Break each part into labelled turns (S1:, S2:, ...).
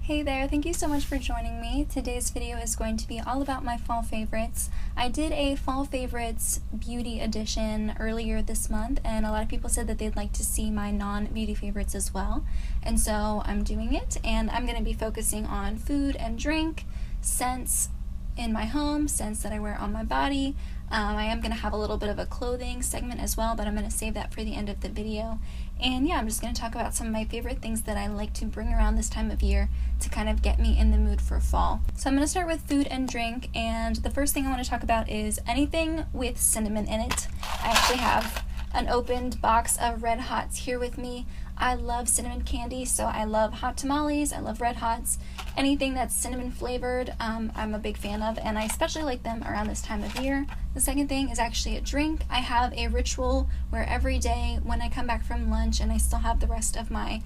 S1: Hey there, thank you so much for joining me. Today's video is going to be all about my fall favorites. I did a fall favorites beauty edition earlier this month, and a lot of people said that they'd like to see my non-beauty favorites as well. And so I'm doing it, and I'm going to be focusing on food and drink, scents in my home, scents that I wear on my body. I am going to have a little bit of a clothing segment as well, but I'm going to save that for the end of the video. And yeah, I'm just going to talk about some of my favorite things that I like to bring around this time of year to kind of get me in the mood for fall. So I'm going to start with food and drink, and the first thing I want to talk about is anything with cinnamon in it. I actually have an opened box of Red Hots here with me. I love cinnamon candy, so I love hot tamales, I love Red Hots. Anything that's cinnamon flavored, I'm a big fan of, and I especially like them around this time of year. The second thing is actually a drink. I have a ritual where every day when I come back from lunch and I still have the rest of my,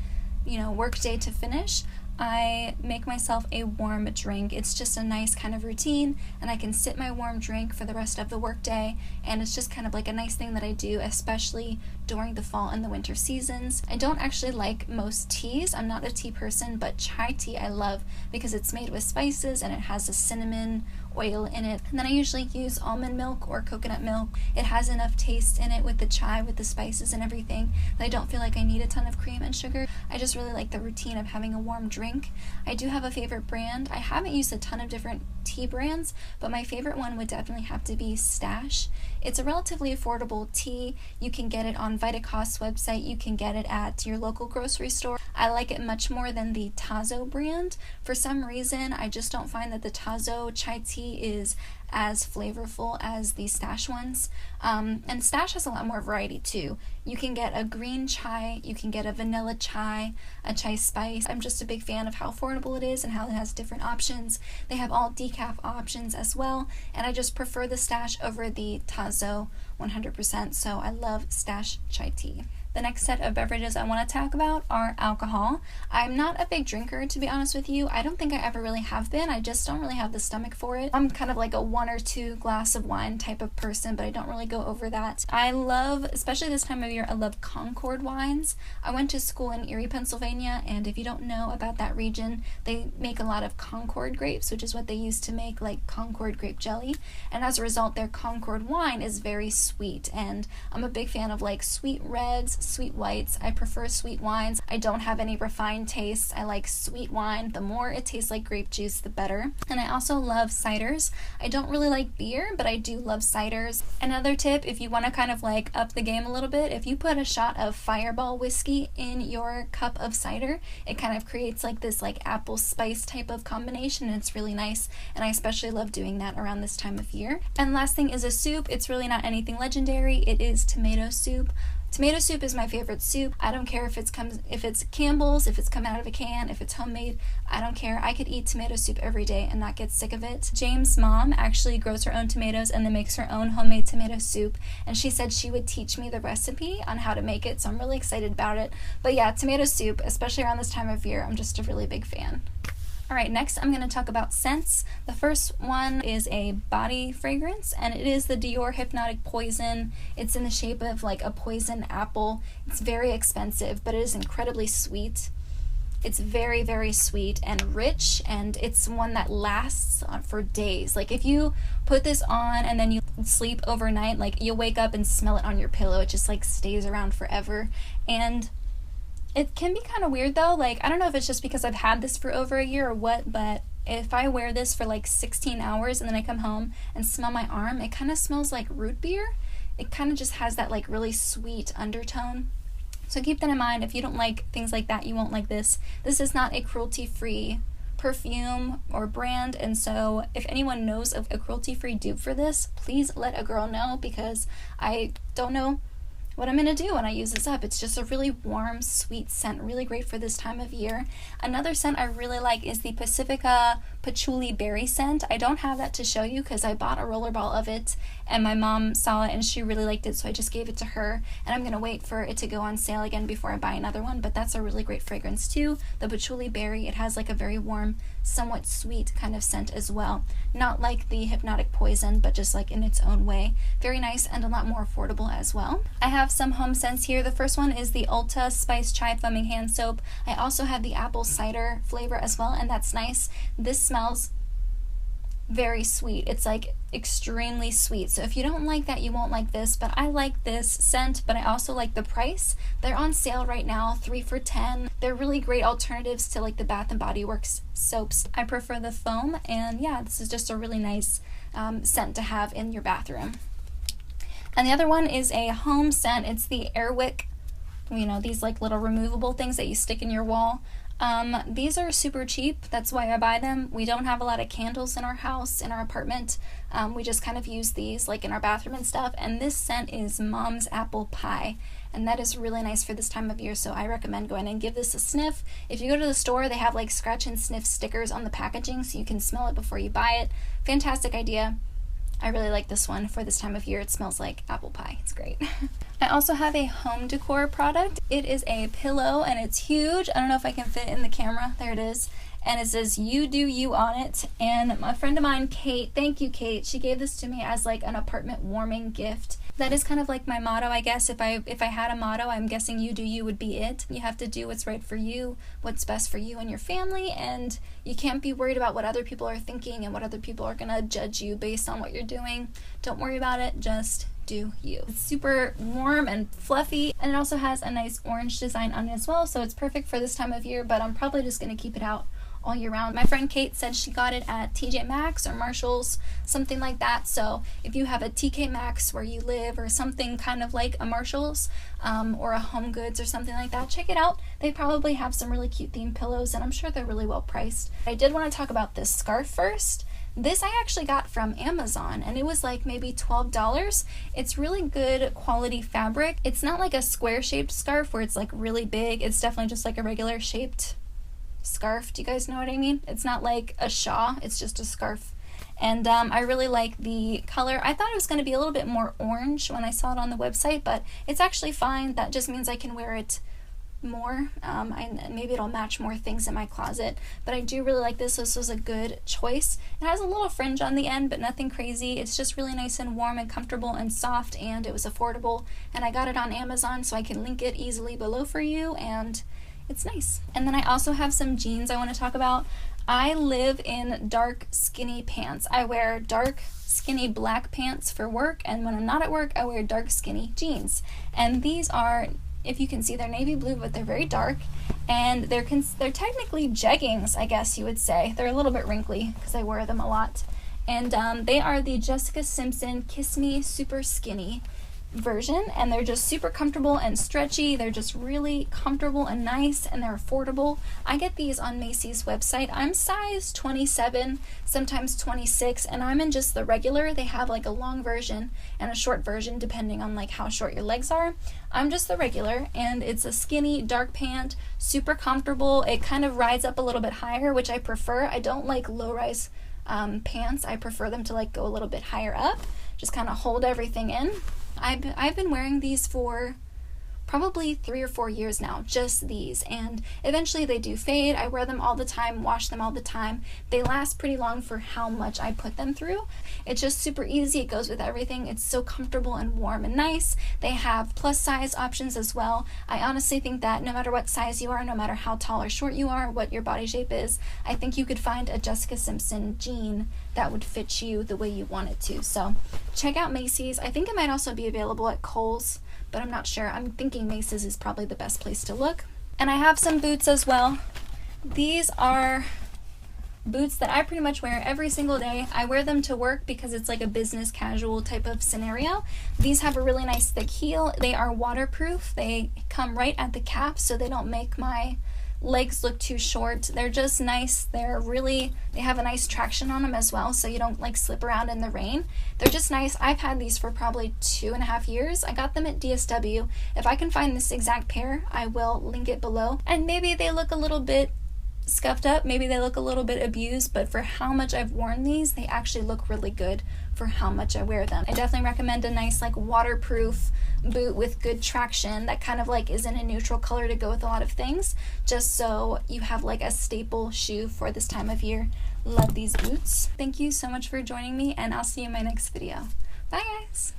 S1: work day to finish, I make myself a warm drink. It's just a nice kind of routine, and I can sip my warm drink for the rest of the workday, and it's just kind of like a nice thing that I do, especially during the fall and the winter seasons. I don't actually like most teas. I'm not a tea person, but chai tea I love because it's made with spices and it has a cinnamon oil in it. And then I usually use almond milk or coconut milk. It has enough taste in it with the chai, with the spices and everything, that I don't feel like I need a ton of cream and sugar. I just really like the routine of having a warm drink. I do have a favorite brand. I haven't used a ton of different tea brands, but my favorite one would definitely have to be Stash. It's a relatively affordable tea. You can get it on Vitacost's website. You can get it at your local grocery store. I like it much more than the Tazo brand. For some reason, I just don't find that the Tazo chai tea is as flavorful as the Stash ones. And Stash has a lot more variety too. You can get a green chai, you can get a vanilla chai, a chai spice. I'm just a big fan of how affordable it is and how it has different options. They have all decaf options as well, and I just prefer the Stash over the Tazo 100%, so I love Stash chai tea. The next set of beverages I want to talk about are alcohol. I'm not a big drinker, to be honest with you. I don't think I ever really have been. I just don't really have the stomach for it. I'm kind of like a 1 or 2 glass of wine type of person, but I don't really go over that. I love, especially this time of year, I love Concord wines. I went to school in Erie, Pennsylvania, and if you don't know about that region, they make a lot of Concord grapes, which is what they use to make like Concord grape jelly. And as a result, their Concord wine is very sweet, and I'm a big fan of like sweet reds, sweet whites. I prefer sweet wines. I don't have any refined tastes. I like sweet wine. The more it tastes like grape juice, the better. And I also love ciders. I don't really like beer, but I do love ciders. Another tip, if you want to kind of like up the game a little bit, if you put a shot of Fireball whiskey in your cup of cider, it kind of creates like this like apple spice type of combination, and it's really nice. And I especially love doing that around this time of year. And last thing is a soup. It's really not anything legendary. It is tomato soup. Tomato soup is my favorite soup. I don't care if it's Campbell's, if it's come out of a can, if it's homemade. I don't care. I could eat tomato soup every day and not get sick of it. James' mom actually grows her own tomatoes and then makes her own homemade tomato soup, and she said she would teach me the recipe on how to make it, so I'm really excited about it. But yeah, tomato soup, especially around this time of year, I'm just a really big fan. Alright, next I'm going to talk about scents. The first one is a body fragrance, and it is the Dior Hypnotic Poison. It's in the shape of like a poison apple. It's very expensive, but it is incredibly sweet. It's very, very sweet and rich, and it's one that lasts for days. Like if you put this on and then you sleep overnight, like you'll wake up and smell it on your pillow. It just like stays around forever. And it can be kind of weird though. Like, I don't know if it's just because I've had this for over a year or what, but if I wear this for like 16 hours and then I come home and smell my arm, it kind of smells like root beer. It kind of just has that like really sweet undertone. So keep that in mind. If you don't like things like that, you won't like this. This is not a cruelty-free perfume or brand, and so if anyone knows of a cruelty-free dupe for this, please let a girl know, because I don't know what I'm going to do when I use this up. It's just a really warm, sweet scent, really great for this time of year. Another scent I really like is the Pacifica Patchouli Berry scent. I don't have that to show you because I bought a rollerball of it and my mom saw it and she really liked it, so I just gave it to her, and I'm going to wait for it to go on sale again before I buy another one, but that's a really great fragrance too. The Patchouli Berry, it has like a very warm, somewhat sweet kind of scent as well. Not like the Hypnotic Poison, but just like in its own way. Very nice and a lot more affordable as well. I have have some home scents here. The first one is the Ulta Spice Chai Foaming Hand Soap. I also have the apple cider flavor as well, and that's nice. This smells very sweet. It's like extremely sweet. So if you don't like that, you won't like this, but I like this scent, but I also like the price. They're on sale right now, 3 for $10. They're really great alternatives to like the Bath and Body Works soaps. I prefer the foam, and yeah, this is just a really nice scent to have in your bathroom. And the other one is a home scent. It's the Airwick, you know, these like little removable things that you stick in your wall. These are super cheap. That's why I buy them. We don't have a lot of candles in our house, in our apartment. We just kind of use these like in our bathroom and stuff. And this scent is Mom's Apple Pie. And that is really nice for this time of year, so I recommend going and give this a sniff. If you go to the store, they have like scratch and sniff stickers on the packaging so you can smell it before you buy it. Fantastic idea. I really like this one for this time of year. It smells like apple pie. It's great. I also have a home decor product. It is a pillow and it's huge. I don't know if I can fit it in the camera. There it is. And it says "You Do You" on it. And my friend of mine, Kate, thank you, Kate, she gave this to me as like an apartment warming gift. That is kind of like my motto, I guess. If I had a motto, I'm guessing "You Do You" would be it. You have to do what's right for you, what's best for you and your family, and you can't be worried about what other people are thinking and what other people are gonna judge you based on what you're doing. Don't worry about it, just do you. It's super warm and fluffy, and it also has a nice orange design on it as well, so it's perfect for this time of year, but I'm probably just gonna keep it out all year round. My friend Kate said she got it at TJ Maxx or Marshall's, something like that. So if you have a TK Maxx where you live or something kind of like a Marshall's or a Home Goods or something like that, check it out. They probably have some really cute themed pillows, and I'm sure they're really well priced. I did want to talk about this scarf first. This I actually got from Amazon, and it was like maybe $12. It's really good quality fabric. It's not like a square shaped scarf where it's like really big. It's definitely just like a regular shaped scarf. Do you guys know what I mean? It's not like a shawl, it's just a scarf. And I really like the color. I thought it was going to be a little bit more orange when I saw it on the website, but it's actually fine. That just means I can wear it more, and maybe it'll match more things in my closet. But I do really like this. This was a good choice. It has a little fringe on the end, but nothing crazy. It's just really nice and warm and comfortable and soft, and it was affordable. And I got it on Amazon, so I can link it easily below for you, and it's nice. And then I also have some jeans I want to talk about. I live in dark skinny pants. I wear dark skinny black pants for work, and when I'm not at work, I wear dark skinny jeans. And these are, if you can see, they're navy blue, but they're very dark, and they're technically jeggings, I guess you would say. They're a little bit wrinkly because I wear them a lot. And they are the Jessica Simpson Kiss Me Super Skinny version, and they're just super comfortable and stretchy. They're just really comfortable and nice, and they're affordable. I get these on Macy's website. I'm size 27, sometimes 26, and I'm in just the regular. They have like a long version and a short version depending on like how short your legs are. I'm just the regular, and it's a skinny dark pant, super comfortable. It kind of rides up a little bit higher, which I prefer. I don't like low rise pants. I prefer them to like go a little bit higher up, just kind of hold everything in. I've been wearing these for probably 3 or 4 years now, just these, and eventually they do fade. I wear them all the time, wash them all the time. They last pretty long for how much I put them through. It's just super easy. It goes with everything. It's so comfortable and warm and nice. They have plus size options as well. I honestly think that no matter what size you are, no matter how tall or short you are, what your body shape is, I think you could find a Jessica Simpson jean that would fit you the way you want it to. So check out Macy's. I think it might also be available at Kohl's, but I'm not sure. I'm thinking Macy's is probably the best place to look. And I have some boots as well. These are boots that I pretty much wear every single day. I wear them to work because it's like a business casual type of scenario. These have a really nice thick heel. They are waterproof. They come right at the cap, so they don't make my legs look too short. They're just nice. They have a nice traction on them as well, so you don't like slip around in the rain. They're just nice. I've had these for probably 2.5 years. I got them at DSW. If I can find this exact pair, I will link it below. And maybe they look a little bit scuffed up, maybe they look a little bit abused, but for how much I've worn these, they actually look really good for how much I wear them. I definitely recommend a nice like waterproof boot with good traction that kind of like is in a neutral color to go with a lot of things, just so you have like a staple shoe for this time of year. Love these boots. Thank you so much for joining me, and I'll see you in my next video. Bye guys!